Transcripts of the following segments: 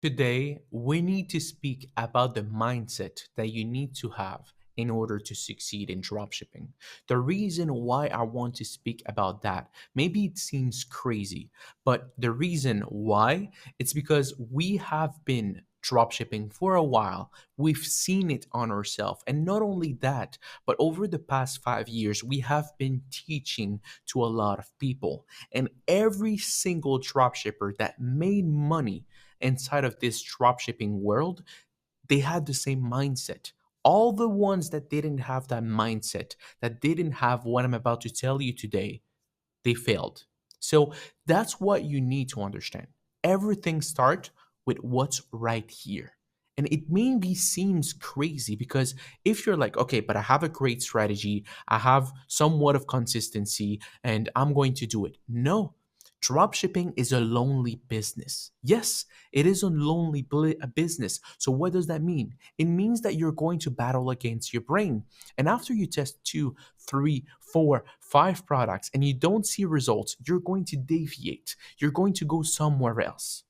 Today, we need to speak about the mindset that you need to have in order to succeed in dropshipping. The reason why I want to speak about that, maybe it seems crazy, but the reason why, it's because we have been dropshipping for a while. We've seen it on ourselves. And not only that, but over the past 5 years, we have been teaching to a lot of people. And every single dropshipper that made money inside of this dropshipping world, they had the same mindset. All the ones that didn't have that mindset, that didn't have what I'm about to tell you today, they failed. So that's what you need to understand. Everything starts with what's right here. And it maybe seems crazy because if you're like, okay, but I have a great strategy, I have somewhat of consistency, and I'm going to do it. No, dropshipping is a lonely business. Yes, it is a lonely business. So, what does that mean? It means that you're going to battle against your brain. And after you test two, three, four, five products and you don't see results, you're going to deviate. You're going to go somewhere else.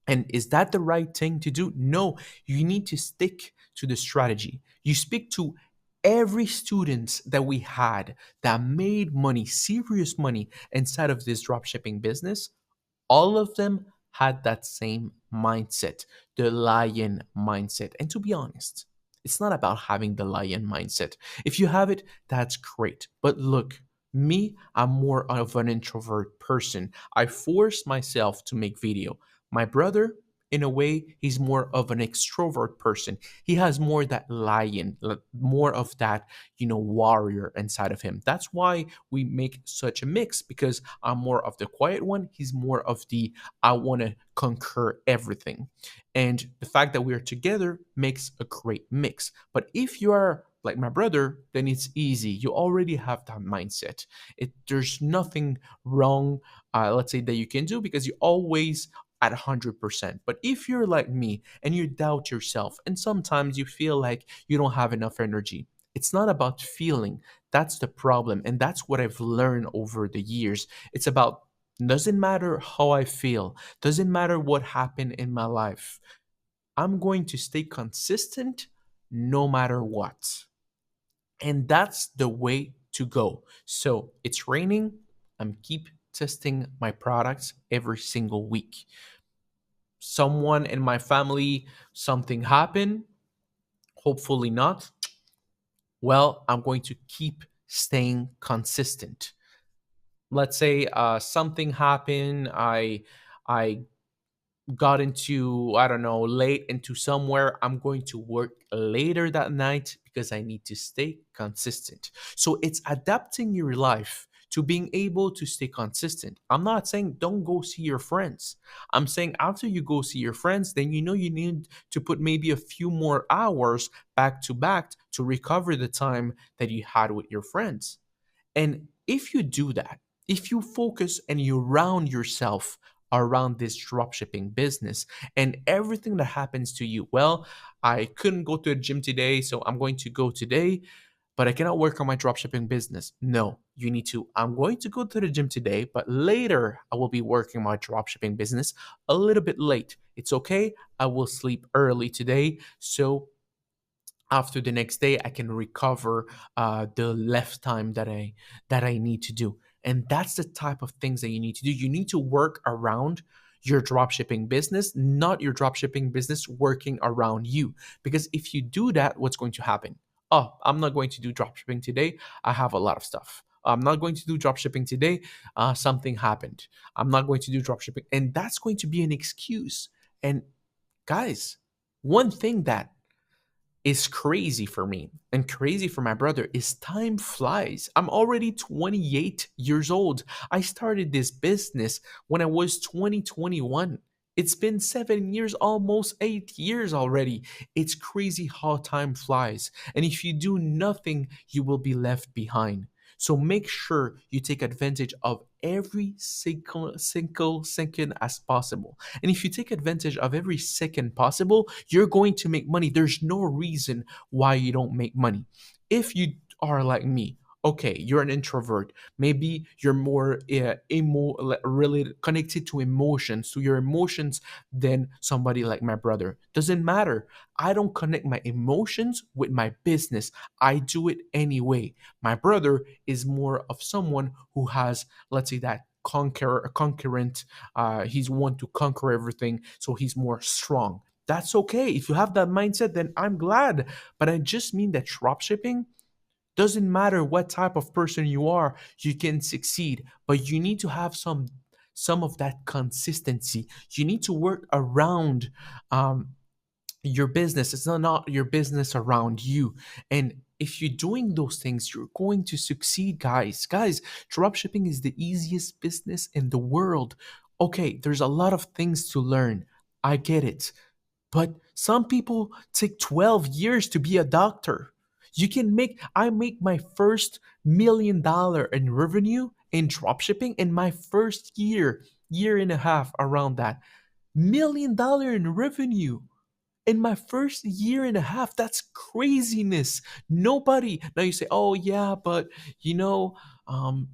And is that the right thing to do? No, you need to stick to the strategy. You speak to every student that we had that made money, serious money inside of this dropshipping business. All of them had that same mindset, the lion mindset. And to be honest, it's not about having the lion mindset. If you have it, that's great. But look, me, I'm more of an introvert person. I force myself to make video. My brother, in a way, he's more of an extrovert person. He has more that lion, more of that, warrior inside of him. That's why we make such a mix because I'm more of the quiet one. He's more of the I want to conquer everything. And the fact that we're together makes a great mix. But if you are like my brother, then it's easy. You already have that mindset. There's nothing wrong, let's say, that you can do because you always at 100%. But if you're like me and you doubt yourself and sometimes you feel like you don't have enough energy, it's not about feeling. That's the problem. And that's what I've learned over the years. It's about doesn't matter how I feel, doesn't matter what happened in my life. I'm going to stay consistent no matter what. And that's the way to go. So it's raining. I'm keep testing my products every single week. Someone in my family, something happened. Hopefully not. Well, I'm going to keep staying consistent. Let's say something happened. I got into, I don't know, late into somewhere. I'm going to work later that night because I need to stay consistent. So it's adapting your life to being able to stay consistent. I'm not saying don't go see your friends. I'm saying after you go see your friends, then you need to put maybe a few more hours back to back to recover the time that you had with your friends. And if you do that, if you focus and you round yourself around this dropshipping business and everything that happens to you, well, I couldn't go to the gym today, so I'm going to go today, but I cannot work on my dropshipping business. No, you need to. I'm going to go to the gym today, but later I will be working my dropshipping business a little bit late. It's okay. I will sleep early today. So after the next day I can recover the left time that I need to do. And that's the type of things that you need to do. You need to work around your dropshipping business, not your dropshipping business working around you. Because if you do that, what's going to happen? Oh, I'm not going to do dropshipping today. I have a lot of stuff. I'm not going to do dropshipping today. Something happened. I'm not going to do dropshipping. And that's going to be an excuse. And guys, one thing that is crazy for me and crazy for my brother is time flies. I'm already 28 years old. I started this business when I was 2021. It's been 7 years, almost 8 years already. It's crazy how time flies. And if you do nothing, you will be left behind. So make sure you take advantage of every single second as possible. And if you take advantage of every second possible, you're going to make money. There's no reason why you don't make money. If you are like me, Okay, you're an introvert. Maybe you're more really connected to emotions, to your emotions, than somebody like my brother. Doesn't matter. I don't connect my emotions with my business. I do it anyway. My brother is more of someone who has, let's say, that conquerant. He's one to conquer everything, so he's more strong. That's okay. If you have that mindset, then I'm glad. But I just mean that dropshipping doesn't matter what type of person you are, you can succeed, but you need to have some of that consistency. You need to work around um, your business. It's not your business around you. And if you're doing those things, you're going to succeed, guys. Guys, dropshipping is the easiest business in the world. Okay, there's a lot of things to learn. I get it. But some people take 12 years to be a doctor. I make my first $1 million in revenue in dropshipping in my first year and a half around that. $1 million in revenue in my first year and a half. That's craziness. Nobody. Now you say, oh, yeah, but you know, um,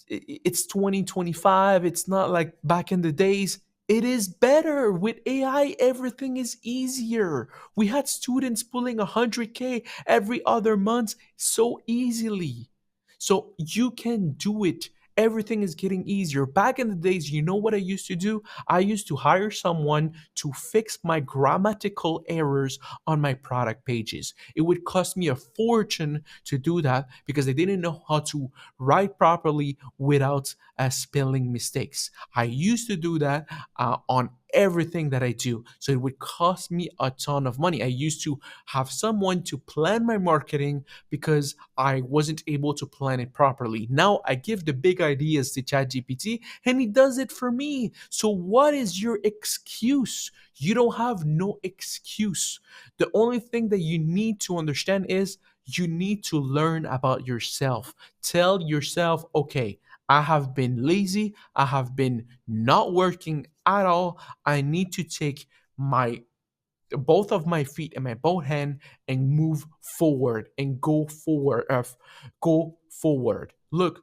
it's 2025. It's not like back in the days. It is better with AI. Everything is easier. We had students pulling 100K every other month so easily. So you can do it. Everything is getting easier. Back in the days, you know what I used to do? I used to hire someone to fix my grammatical errors on my product pages. It would cost me a fortune to do that because I didn't know how to write properly without spelling mistakes. I used to do that on everything that I do. So it would cost me a ton of money. I used to have someone to plan my marketing because I wasn't able to plan it properly. Now I give the big ideas to ChatGPT and he does it for me. So what is your excuse? You don't have no excuse. The only thing that you need to understand is you need to learn about yourself. Tell yourself, okay, I have been lazy. I have been not working at all. I need to take my both of my feet and my both hand and move forward and go forward. Go forward. Look,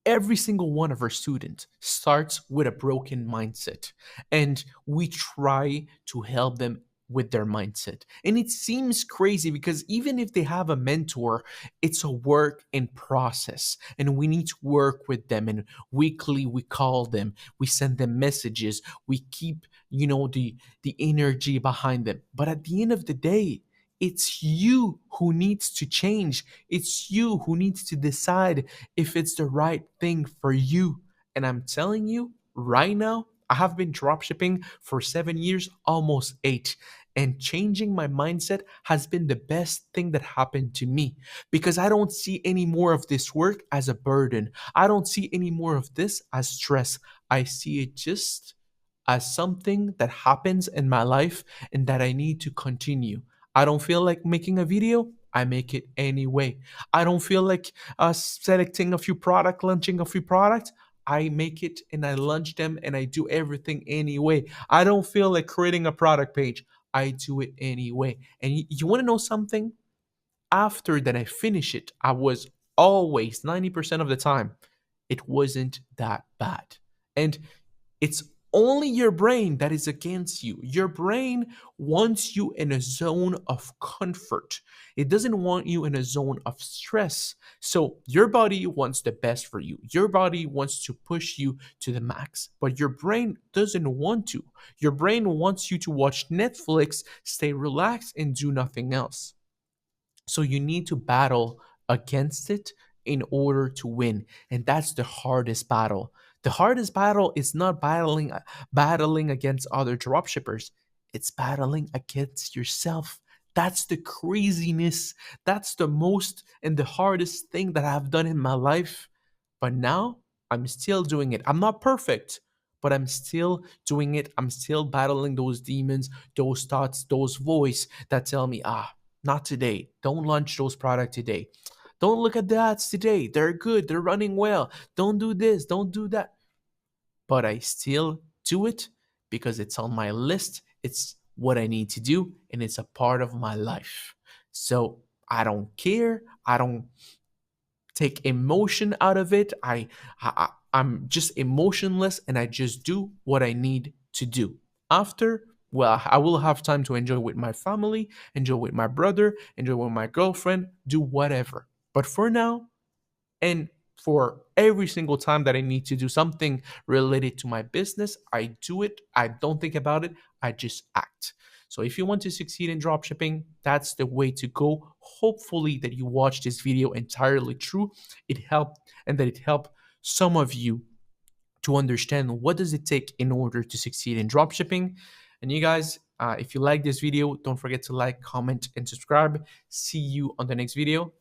every single one of our students starts with a broken mindset, and we try to help them with their mindset. And it seems crazy because even if they have a mentor, it's a work in process, and we need to work with them. And weekly we call them, we send them messages, we keep the energy behind them. But at the end of the day, it's you who needs to change. It's you who needs to decide if it's the right thing for you. And I'm telling you right now, I have been dropshipping for 7 years, almost eight. And changing my mindset has been the best thing that happened to me because I don't see any more of this work as a burden. I don't see any more of this as stress. I see it just as something that happens in my life and that I need to continue. I don't feel like making a video, I make it anyway. I don't feel like selecting a few product, launching a few products, I make it and I launch them and I do everything anyway. I don't feel like creating a product page, I do it anyway. And you want to know something? After that I finish it, I was always 90% of the time, it wasn't that bad. And it's only your brain that is against you. Your brain wants you in a zone of comfort. It doesn't want you in a zone of stress. So your body wants the best for you. Your body wants to push you to the max, but your brain doesn't want to. Your brain wants you to watch Netflix, stay relaxed, and do nothing else. So you need to battle against it in order to win. And that's the hardest battle. The hardest battle is not battling against other dropshippers. It's battling against yourself. That's the craziness. That's the most and the hardest thing that I've done in my life. But now I'm still doing it. I'm not perfect, but I'm still doing it. I'm still battling those demons, those thoughts, those voice that tell me, not today. Don't launch those products today. Don't look at the ads today. They're good. They're running well. Don't do this. Don't do that. But I still do it because it's on my list. It's what I need to do and it's a part of my life. So I don't care. I don't take emotion out of it. I'm just emotionless and I just do what I need to do. After, well, I will have time to enjoy with my family, enjoy with my brother, enjoy with my girlfriend, do whatever. But for now, and for every single time that I need to do something related to my business, I do it. I don't think about it. I just act. So if you want to succeed in dropshipping, that's the way to go. Hopefully that you watched this video entirely through. It helped, and that it helped some of you to understand what does it take in order to succeed in dropshipping. And you guys, if you like this video, don't forget to like, comment, and subscribe. See you on the next video.